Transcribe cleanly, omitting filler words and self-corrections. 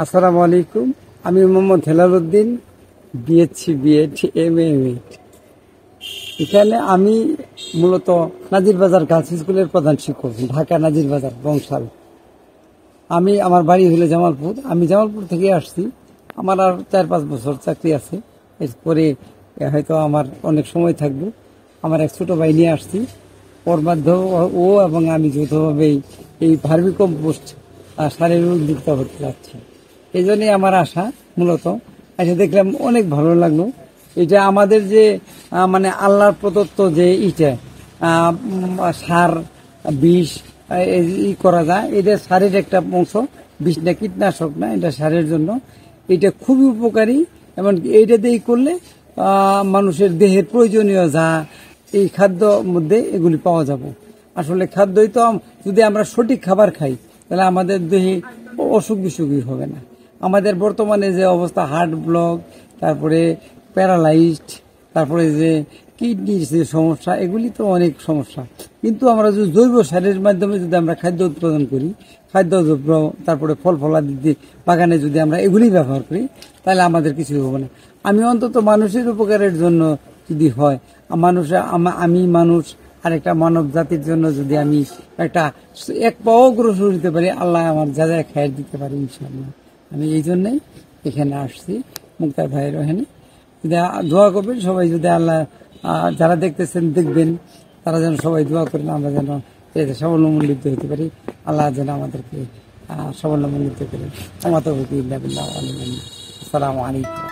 আসসালামু আলাইকুম। আমি Mohammad Helal Uddin, BSc BEd MA MAd। এখানে আমি মূলত নাজিরবাজার গার্লস স্কুলের প্রধান শিক্ষক, ঢাকা নাজিরবাজার বংশাল। আমার বাড়ি হলো জামালপুর। আমি জামালপুর থেকে আসছি। আমার আর 4-5 বছর চাকরি আছে, এরপরে হয়তো আমার অনেক সময় থাকবে। আমার এক ছোট ভাই নিয়ে আসছি। ওর মাধ্যমে ও এবং আমি যৌথভাবেই এই ভার্মি কম্পোস্ট সারের উদ্যুক্ত হতে যাচ্ছি। এই জন্যই আমার আশা। মূলত এসে দেখলাম অনেক ভালো লাগলো। এটা আমাদের যে মানে আল্লাহর প্রদত্ত যে সার বিষ করা যায়, এটা সারের একটা অংশ। বিষ না, কীটনাশক না, এটা সারের জন্য এটা খুবই উপকারী। এবং এইটা দিয়ে করলে মানুষের দেহের প্রয়োজনীয় যা এই খাদ্য মধ্যে এগুলি পাওয়া যাবে। আসলে খাদ্যই তো, যদি আমরা সঠিক খাবার খাই তাহলে আমাদের দেহে অসুখ বিসুখই হবে না। আমাদের বর্তমানে যে অবস্থা, হার্ট ব্লক, তারপরে প্যারালাইজড, তারপরে যে কিডনির যে সমস্যা, এগুলি তো অনেক সমস্যা। কিন্তু আমরা যদি জৈব সারের মাধ্যমে যদি আমরা খাদ্য উৎপাদন করি, খাদ্যদ্রব্য, তারপরে ফল ফলাদি বাগানে যদি আমরা এগুলি ব্যবহার করি, তাহলে আমাদের কিছু হবে না। আমি অন্তত মানুষের উপকারের জন্য যদি হয়, আমি মানুষ আর একটা মানব জাতির জন্য যদি আমি এক পাও অগ্রসর হতে পারি, আল্লাহ আমার যা যা খায়ের দিতে পারি ইনশাআল্লাহ। আমি এই জন্যই এখানে আসছি, মুক্তার ভাইয়ের ওখানে। যদি দোয়া করবেন সবাই, যদি আল্লাহ যারা দেখতেছেন দেখবেন, তারা যেন সবাই দোয়া করেন, আমরা যেন সাবলম্বিত হতে পারি। আল্লাহ যেন আমাদেরকে সাবলম্বিত করেন। আসসালামু আলাইকুম।